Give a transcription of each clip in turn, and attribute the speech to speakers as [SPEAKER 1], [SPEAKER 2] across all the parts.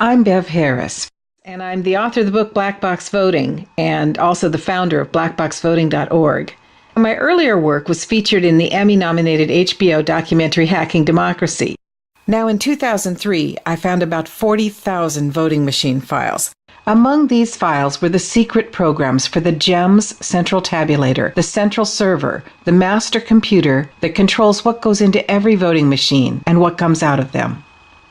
[SPEAKER 1] I'm Bev Harris, and I'm the author of the book Black Box Voting and also the founder of blackboxvoting.org. My earlier work was featured in the Emmy-nominated HBO documentary Hacking Democracy. Now, in 2003, I found about 40,000 voting machine files. Among these files were the secret programs for the GEMS central tabulator, the central server, the master computer that controls what goes into every voting machine and what comes out of them.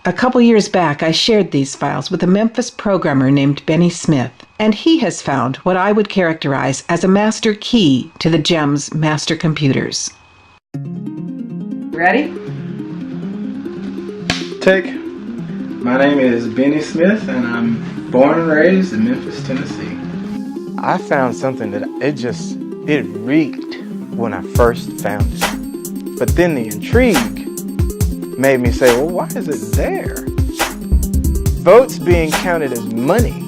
[SPEAKER 1] A couple years back, I shared these files with a Memphis programmer named Benny Smith, and he has found what I would characterize as a master key to the GEMS master computers. Ready?
[SPEAKER 2] Take. My name is Benny Smith, and I'm born and raised in Memphis, Tennessee.
[SPEAKER 3] I found something that it reeked when I first found it. But then the intrigue made me say, well, why is it there? Votes being counted as money.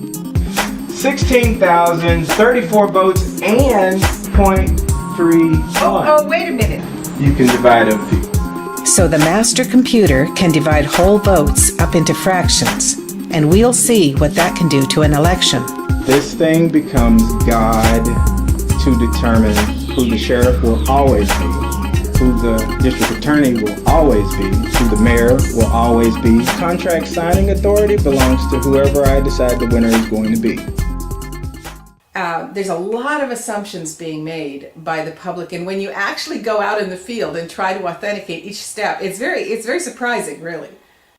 [SPEAKER 3] 16,034 votes and 0.31.
[SPEAKER 1] Oh, wait a minute.
[SPEAKER 2] You can divide up to.
[SPEAKER 1] So the master computer can divide whole votes up into fractions, and we'll see what that can do to an election.
[SPEAKER 2] This thing becomes God to determine who the sheriff will always be, who the district attorney will always be, who the mayor will always be. Contract signing authority belongs to whoever I decide the winner is going to be.
[SPEAKER 1] There's a lot of assumptions being made by the public, and when you actually go out in the field and try to authenticate each step, it's very surprising, really.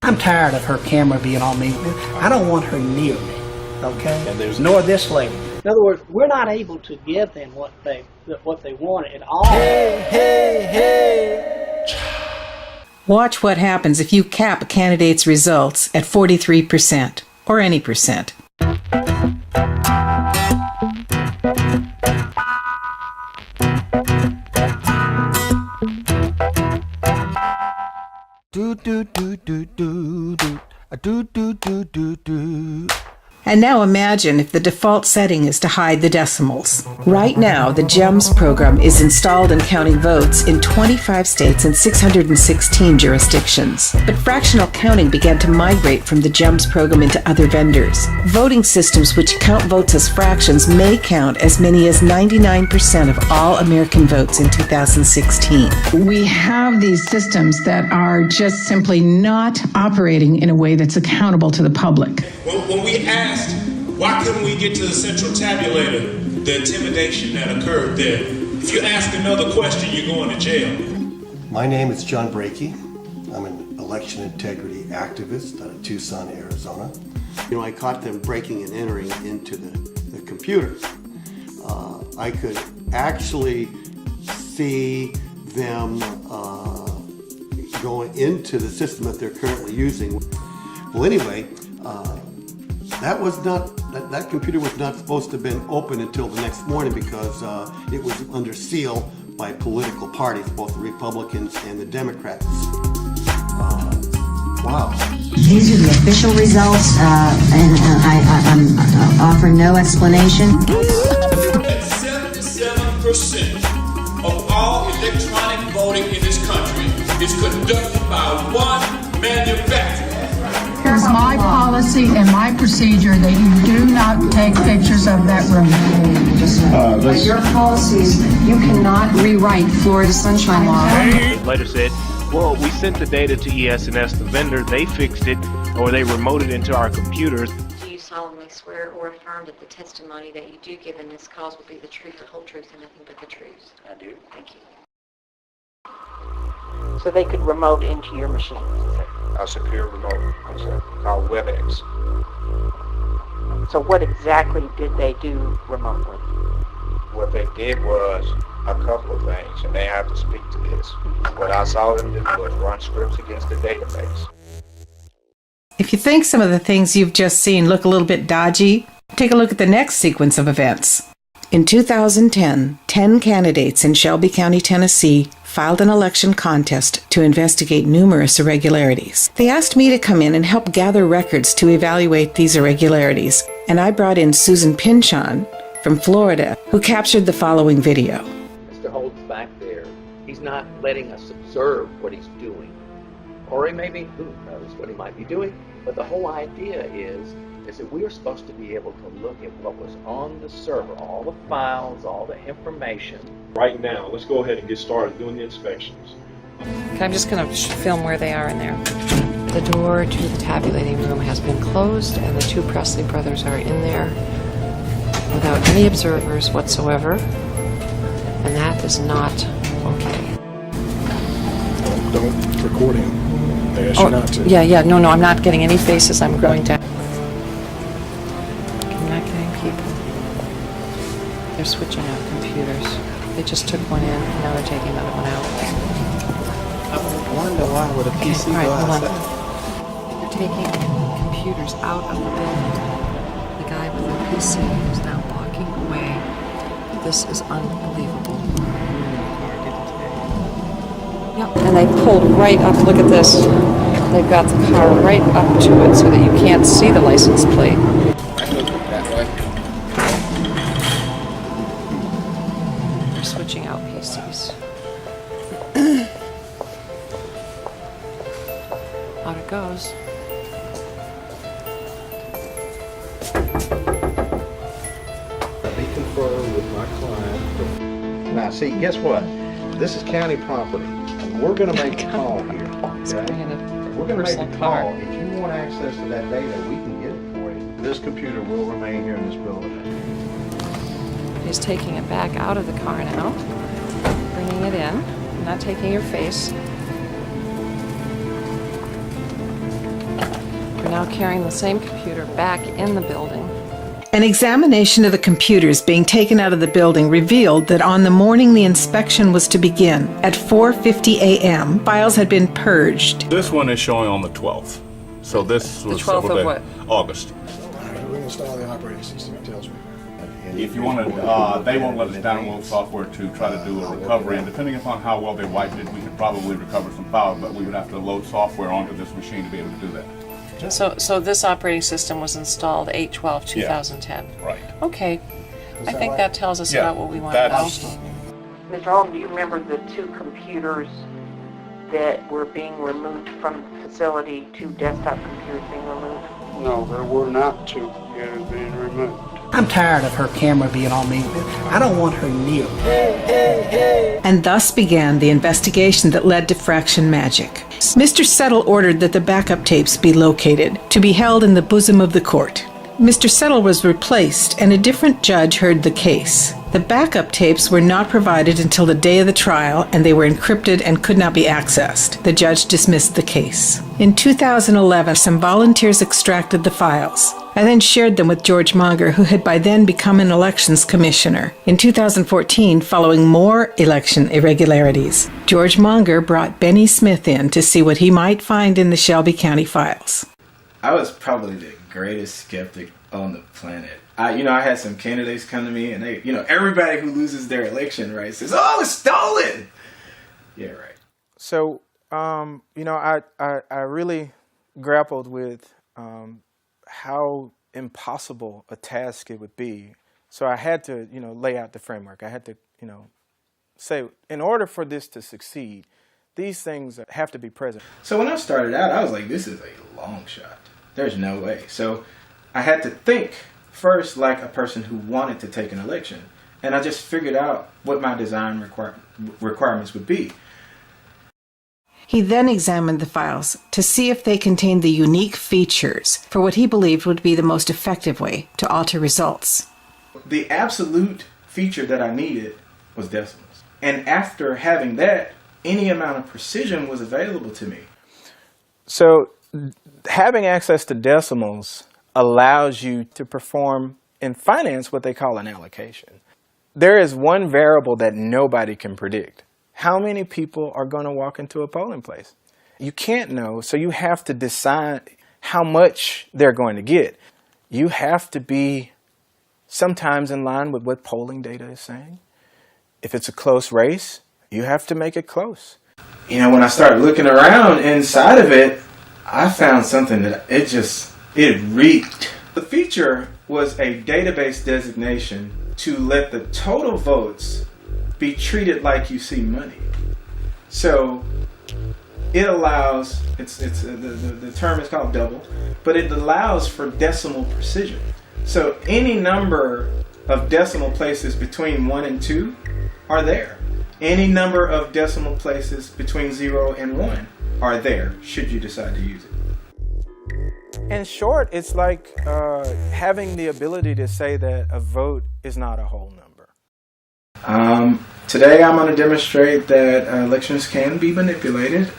[SPEAKER 4] I'm tired of her camera being on me. I don't want her near me, okay? Nor this lady.
[SPEAKER 5] In other words, we're not able to give them what they want at all.
[SPEAKER 4] Hey.
[SPEAKER 1] Watch what happens if you cap a candidate's results at 43% or any percent. And now imagine if the default setting is to hide the decimals. Right now, the GEMS program is installed and counting votes in 25 states and 616 jurisdictions. But fractional counting began to migrate from the GEMS program into other vendors. Voting systems which count votes as fractions may count as many as 99% of all American votes in 2016. We have these systems that are just simply not operating in a way that's accountable to the public.
[SPEAKER 6] When we asked, why couldn't we get to the central tabulator, the intimidation that occurred there, if you ask another question, you're going to jail.
[SPEAKER 7] My name is John Brakey. I'm an election integrity activist out of Tucson, Arizona. I caught them breaking and entering into the computer. I could actually see them going into the system that they're currently using. Well, anyway, that computer was not supposed to have been open until the next morning because it was under seal by political parties, both the Republicans and the Democrats. Wow.
[SPEAKER 8] These are the official results, and I'm offering no explanation.
[SPEAKER 6] 77% of all electronic voting in this country is conducted by one manufacturer.
[SPEAKER 9] Here's my policy and my procedure that you do not take pictures of that room.
[SPEAKER 8] Your policies, you cannot rewrite Florida Sunshine Law.
[SPEAKER 3] The letter said, well, we sent the data to ES&S, the vendor, they fixed it, or they remoted into our computers.
[SPEAKER 10] Do you solemnly swear or affirm that the testimony that you do give in this cause will be the truth, the whole truth, and nothing but the truth?
[SPEAKER 5] I do.
[SPEAKER 10] Thank you.
[SPEAKER 5] So they could remote into your machine.
[SPEAKER 3] Our secure remote, called WebEx.
[SPEAKER 5] So what exactly did they do remotely?
[SPEAKER 3] What they did was a couple of things, and they have to speak to this. What I saw them do was run scripts against the database.
[SPEAKER 1] If you think some of the things you've just seen look a little bit dodgy, take a look at the next sequence of events. In 2010, 10 candidates in Shelby County, Tennessee, filed an election contest to investigate numerous irregularities. They asked me to come in and help gather records to evaluate these irregularities, and I brought in Susan Pinchon from Florida, who captured the following video.
[SPEAKER 11] Mr. Holt's back there. He's not letting us observe what he's doing. Or he maybe, who knows what he might be doing. But the whole idea is that we are supposed to be able to look at what was on the server, all the files, all the information.
[SPEAKER 12] Right now, let's go ahead and get started doing the inspections.
[SPEAKER 13] Okay, I'm just going to film where they are in there. The door to the tabulating room has been closed, and the two Presley brothers are in there without any observers whatsoever, and that is not okay.
[SPEAKER 14] Don't record him. They ask you not to.
[SPEAKER 13] Yeah, no, I'm not getting any faces. I'm going to. I'm not getting people. They're switching out computers. They just took one in, and now they're taking another one out.
[SPEAKER 3] I wonder why would a PC
[SPEAKER 13] all right,
[SPEAKER 3] go
[SPEAKER 13] hold
[SPEAKER 3] outside?
[SPEAKER 13] on. They're taking computers out of the building. The guy with the PC is now walking away. This is unbelievable. Yep, and they pulled right up. Look at this. They've got the car right up to it so that you can't see the license plate. They're switching out PCs. Out it goes.
[SPEAKER 3] Be conferred with my client. Now, see, guess what? This is county property. We're going to make a call here. Okay? We're going to make a call. If you want access to that data, we can get it for you. This computer will remain here in this building.
[SPEAKER 13] He's taking it back out of the car now, bringing it in, not taking your face. We're now carrying the same computer back in the building.
[SPEAKER 1] An examination of the computers being taken out of the building revealed that on the morning the inspection was to begin, at 4:50 a.m., files had been purged.
[SPEAKER 12] This one is showing on the 12th. So this was
[SPEAKER 13] The 12th of what?
[SPEAKER 12] August.
[SPEAKER 14] We install the operating system, it tells me.
[SPEAKER 12] If you want to, they won't let us download software to try to do a recovery, and depending upon how well they wiped it, we could probably recover some files, but we would have to load software onto this machine to be able to do that.
[SPEAKER 13] So this operating system was installed 8/12/2010.
[SPEAKER 12] Right.
[SPEAKER 13] Okay. I think that tells us
[SPEAKER 12] Yeah,
[SPEAKER 13] about what we want to know.
[SPEAKER 5] Mr. Alden, do you remember the two computers that were being removed from the facility, two desktop computers being removed?
[SPEAKER 15] No, there were not two computers being removed.
[SPEAKER 4] I'm tired of her camera being on me. I don't want her near me.
[SPEAKER 1] And thus began the investigation that led to Fraction Magic. Mr. Settle ordered that the backup tapes be located, to be held in the bosom of the court. Mr. Settle was replaced, and a different judge heard the case. The backup tapes were not provided until the day of the trial, and they were encrypted and could not be accessed. The judge dismissed the case. In 2011, some volunteers extracted the files. I then shared them with George Monger, who had by then become an elections commissioner. In 2014, following more election irregularities, George Monger brought Benny Smith in to see what he might find in the Shelby County files.
[SPEAKER 2] I was probably the greatest skeptic on the planet. I had some candidates come to me, and they, everybody who loses their election, right, says, "Oh, it's stolen." Yeah, right.
[SPEAKER 3] So, I really grappled with how impossible a task it would be. So I had to, lay out the framework. I had to, say, in order for this to succeed, these things have to be present.
[SPEAKER 2] So when I started out, I was like, this is a long shot. There's no way. So I had to think first like a person who wanted to take an election. And I just figured out what my design requirements would be.
[SPEAKER 1] He then examined the files to see if they contained the unique features for what he believed would be the most effective way to alter results.
[SPEAKER 2] The absolute feature that I needed was decimals. And after having that, any amount of precision was available to me.
[SPEAKER 3] So having access to decimals allows you to perform in finance what they call an allocation. There is one variable that nobody can predict. How many people are going to walk into a polling place? You can't know, so you have to decide how much they're going to get. You have to be sometimes in line with what polling data is saying. If it's a close race, you have to make it close.
[SPEAKER 2] When I started looking around inside of it, I found something that it reeked. The feature was a database designation to let the total votes be treated like you see money. So it allows, the term is called double, but it allows for decimal precision. So any number of decimal places between 1 and 2 are there. Any number of decimal places between 0 and 1 are there, should you decide to use it.
[SPEAKER 3] In short, it's like having the ability to say that a vote is not a whole number.
[SPEAKER 2] Today I'm going to demonstrate that elections can be manipulated.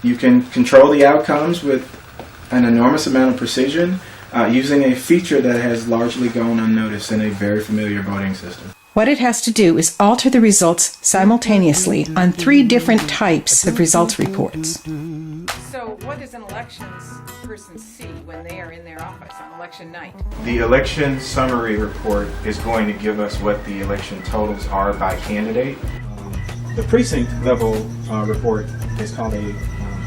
[SPEAKER 2] You can control the outcomes with an enormous amount of precision using a feature that has largely gone unnoticed in a very familiar voting system.
[SPEAKER 1] What it has to do is alter the results simultaneously on 3 different types of results reports.
[SPEAKER 16] So what does an elections person see when they are in their office on election night?
[SPEAKER 2] The election summary report is going to give us what the election totals are by candidate. The precinct level report is called a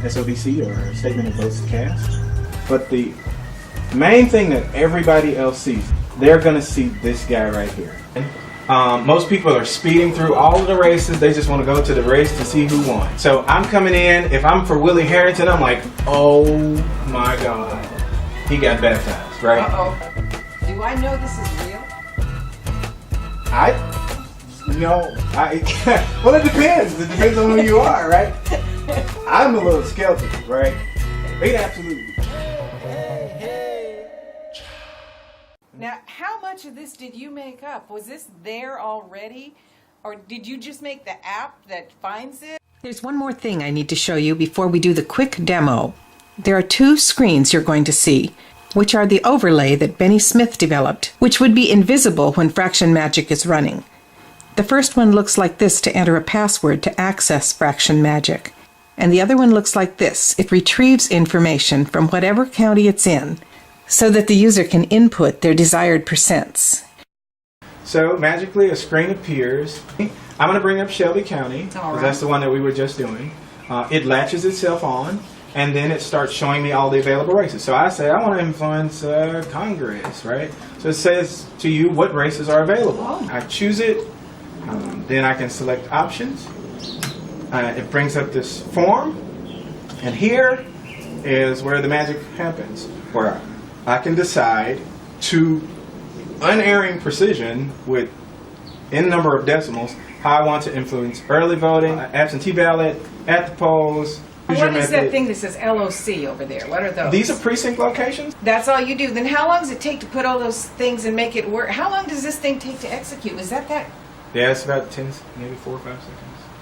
[SPEAKER 2] SOVC, or a Statement of Votes Cast. But the main thing that everybody else sees, they're going to see this guy right here. Most people are speeding through all of the races. They just want to go to the race to see who won. So I'm coming in. If I'm for Willie Harrington, I'm like, oh my God, he got baptized, right?
[SPEAKER 16] Uh-oh. Do I know this is real?
[SPEAKER 2] Well, it depends. It depends on who you are, right? I'm a little skeptical, right? It absolutely.
[SPEAKER 16] Now, how much of this did you make up? Was this there already? Or did you just make the app that finds it?
[SPEAKER 1] There's one more thing I need to show you before we do the quick demo. There are 2 screens you're going to see, which are the overlay that Benny Smith developed, which would be invisible when Fraction Magic is running. The first one looks like this to enter a password to access Fraction Magic. And the other one looks like this. It retrieves information from whatever county it's in, so that the user can input their desired percents.
[SPEAKER 2] So magically a screen appears. I'm going to bring up Shelby County, because that's the one that we were just doing. It latches itself on, and then it starts showing me all the available races. So I say I want to influence Congress, right? So it says to you what races are available. I choose it, then I can select options. It brings up this form, and here is where the magic happens, where I can decide to unerring precision with n number of decimals how I want to influence early voting, absentee ballot, at the polls.
[SPEAKER 16] What is that thing that says LOC over there? What are those?
[SPEAKER 2] These are precinct locations.
[SPEAKER 16] That's all you do. Then how long does it take to put all those things and make it work? How long does this thing take to execute? Is that?
[SPEAKER 2] Yeah, it's about 10, maybe 4 or 5 seconds.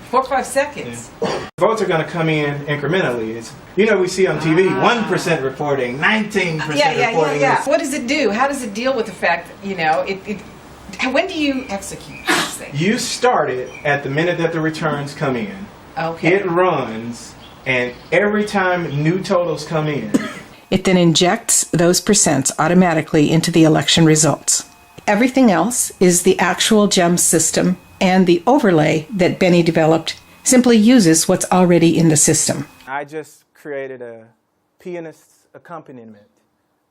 [SPEAKER 16] 4 or 5 seconds.
[SPEAKER 2] Yeah. Votes are going to come in incrementally. It's, we see on TV 1% reporting, 19% reporting.
[SPEAKER 16] Yeah. What does it do? How does it deal with the fact, when do you execute this thing?
[SPEAKER 2] You start it at the minute that the returns come in.
[SPEAKER 16] Okay.
[SPEAKER 2] It runs, and every time new totals come in,
[SPEAKER 1] it then injects those percents automatically into the election results. Everything else is the actual GEMS system, and the overlay that Benny developed simply uses what's already in the system.
[SPEAKER 3] I just created a pianist's accompaniment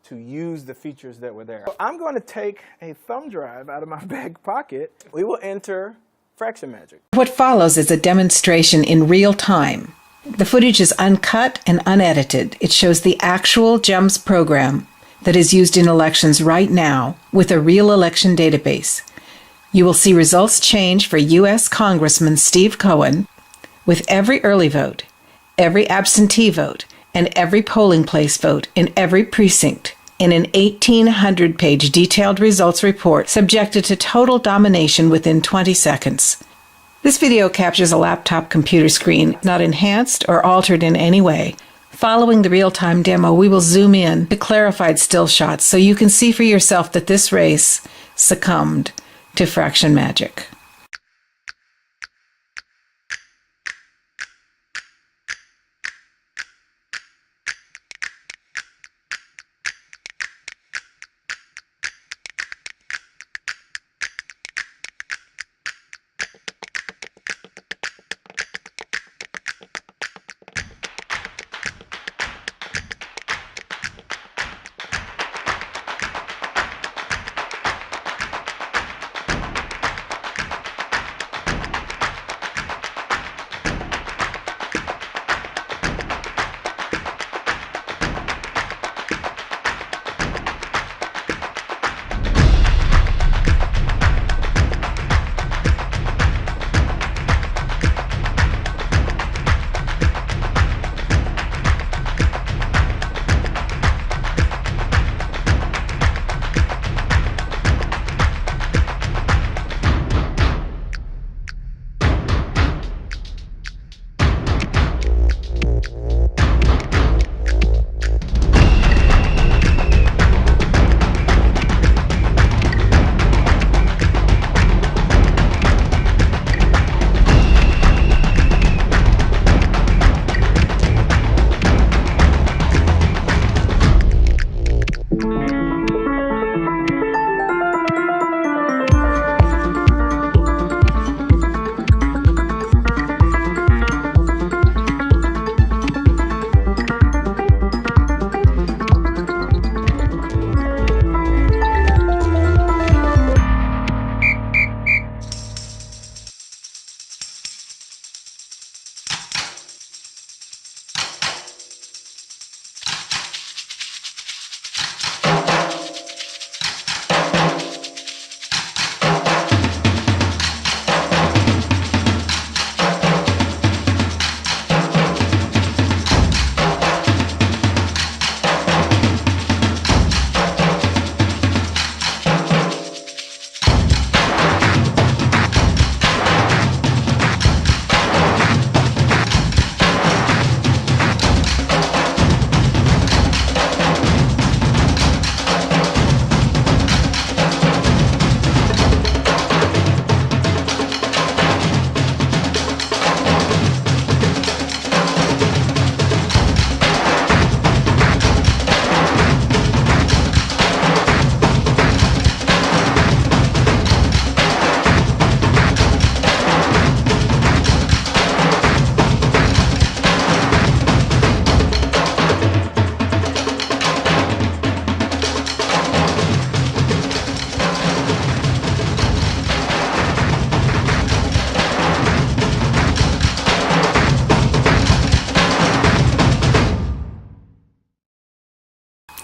[SPEAKER 3] to use the features that were there. So I'm going to take a thumb drive out of my back pocket. We will enter Fraction Magic.
[SPEAKER 1] What follows is a demonstration in real time. The footage is uncut and unedited. It shows the actual GEMS program that is used in elections right now with a real election database. You will see results change for U.S. Congressman Steve Cohen with every early vote, every absentee vote, and every polling place vote in every precinct in an 1,800-page detailed results report subjected to total domination within 20 seconds. This video captures a laptop computer screen, not enhanced or altered in any way. Following the real-time demo, we will zoom in to clarified still shots so you can see for yourself that this race succumbed to Fraction Magic.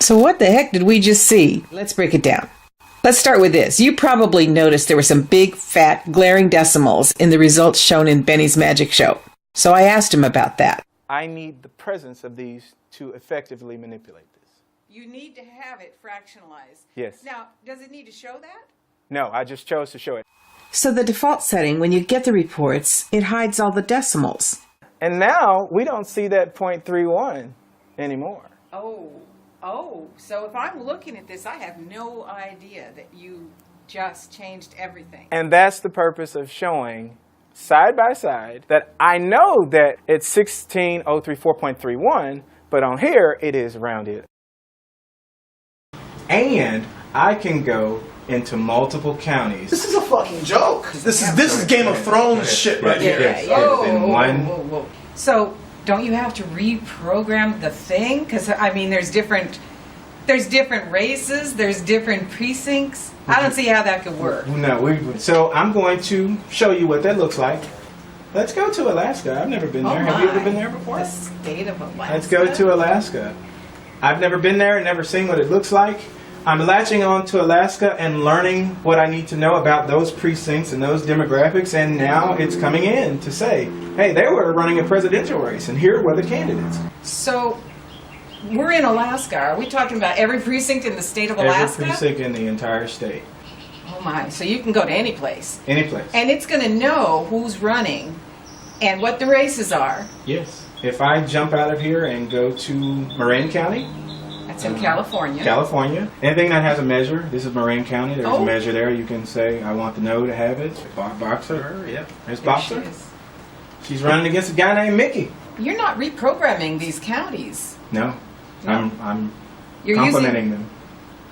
[SPEAKER 1] So what the heck did we just see? Let's break it down. Let's start with this. You probably noticed there were some big, fat, glaring decimals in the results shown in Benny's magic show. So I asked him about that.
[SPEAKER 3] I need the presence of these to effectively manipulate this.
[SPEAKER 16] You need to have it fractionalized.
[SPEAKER 3] Yes.
[SPEAKER 16] Now, does it need to show that?
[SPEAKER 3] No, I just chose to show it.
[SPEAKER 1] So the default setting, when you get the reports, it hides all the decimals.
[SPEAKER 3] And now we don't see that 0.31 anymore.
[SPEAKER 16] Oh, so if I'm looking at this, I have no idea that you just changed everything.
[SPEAKER 3] And that's the purpose of showing side by side that I know that it's 16034.31, but on here it is rounded. And I can go into multiple counties.
[SPEAKER 14] This is a fucking joke. This is Game of Thrones shit right here.
[SPEAKER 16] Whoa. So don't you have to reprogram the thing? Because I mean, there's different races, there's different precincts. I don't see how that could work.
[SPEAKER 3] No, so I'm going to show you what that looks like. Let's go to Alaska. I've never been there. Have you ever been there before?
[SPEAKER 16] The state of Alaska.
[SPEAKER 3] Let's go to Alaska. I've never been there and never seen what it looks like. I'm latching on to Alaska and learning what I need to know about those precincts and those demographics, and now it's coming in to say, hey, they were running a presidential race, and here were the candidates.
[SPEAKER 16] So we're in Alaska. Are we talking about every precinct in the state of Alaska?
[SPEAKER 3] Every precinct in the entire state.
[SPEAKER 16] Oh my, so you can go to any place.
[SPEAKER 3] Any place.
[SPEAKER 16] And it's going to know who's running and what the races are.
[SPEAKER 3] Yes. If I jump out of here and go to Marin County.
[SPEAKER 16] That's in California.
[SPEAKER 3] California. Anything that has a measure. This is Marin County. There's a measure there. You can say, I want the no to have it. Boxer. Yep. There's Boxer. She's running against a guy named Mickey.
[SPEAKER 16] You're not reprogramming these counties.
[SPEAKER 3] No. I'm complementing them.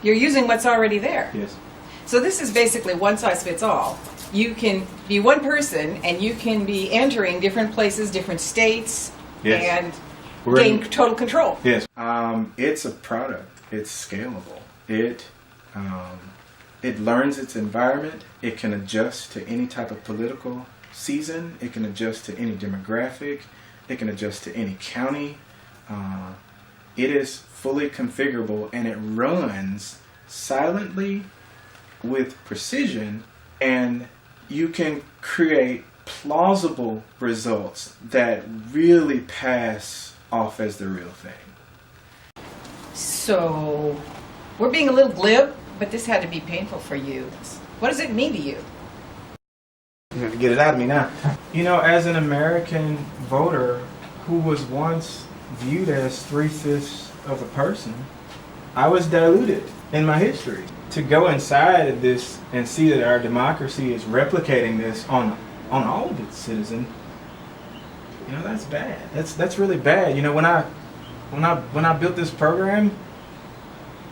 [SPEAKER 16] You're using what's already there.
[SPEAKER 3] Yes.
[SPEAKER 16] So this is basically one size fits all. You can be one person and you can be entering different places, different states, and gain total control.
[SPEAKER 3] Yes. It's a product. It's scalable. It learns its environment. It can adjust to any type of political season. It can adjust to any demographic. It can adjust to any county. It is fully configurable, and it runs silently with precision, and you can create plausible results that really pass off as the real thing.
[SPEAKER 16] So we're being a little glib, but this had to be painful for you. What does it mean to you?
[SPEAKER 3] You have to get it out of me now. You know, as an American voter who was once viewed as 3/5 of a person, I was diluted in my history. To go inside of this and see that our democracy is replicating this on all of its citizens, you know, that's bad. That's really bad. You know, when I built this program,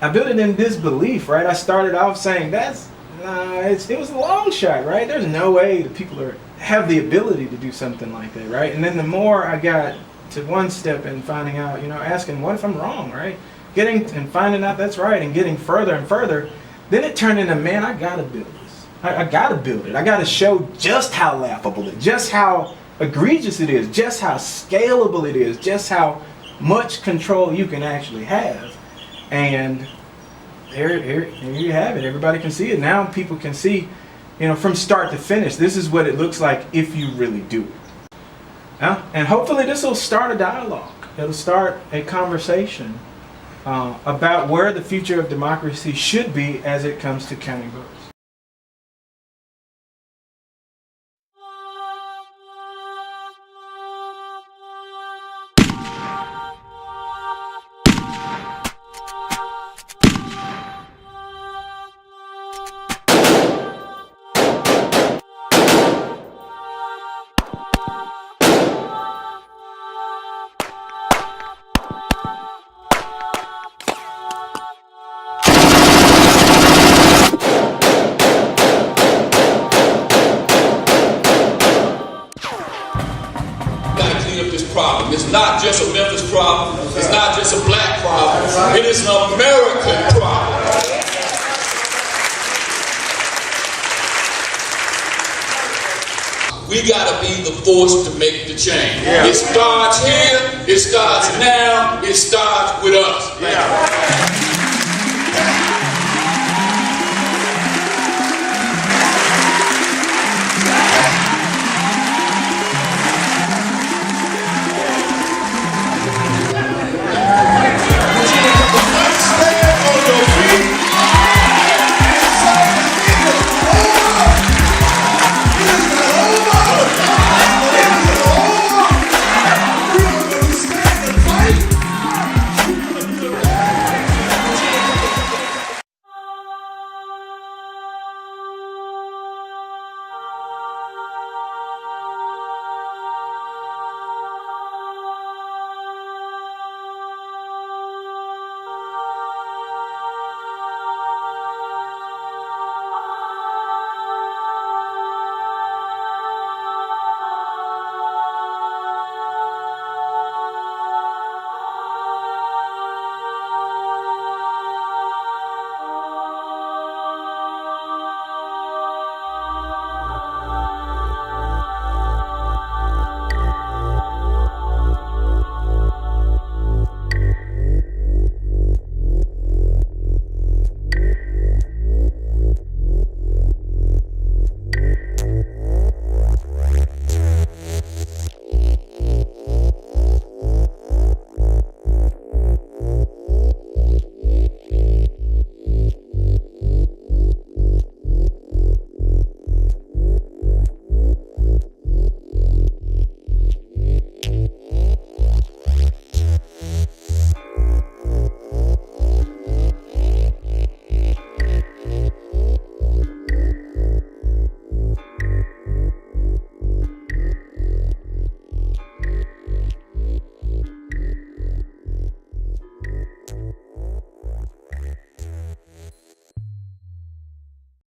[SPEAKER 3] I built it in disbelief, right? I started off saying it was a long shot, right? There's no way that people have the ability to do something like that, right? And then the more I got to one step and finding out, you know, asking what if I'm wrong, right? Getting and finding out that's right and getting further and further, then it turned into, man, I gotta build this. I gotta build it. I gotta show just how laughable it is, just how egregious it is, just how scalable it is, just how much control you can actually have. And here you have it. Everybody can see it. Now people can see, you know, from start to finish, this is what it looks like if you really do it. And hopefully this will start a dialogue. It'll start a conversation about where the future of democracy should be as it comes to counting votes.
[SPEAKER 6] It's not just a Memphis problem. It's not just a black problem. It is an American problem. We gotta be the force to make the change. Yeah. It starts here, it starts now, it starts with us. Yeah.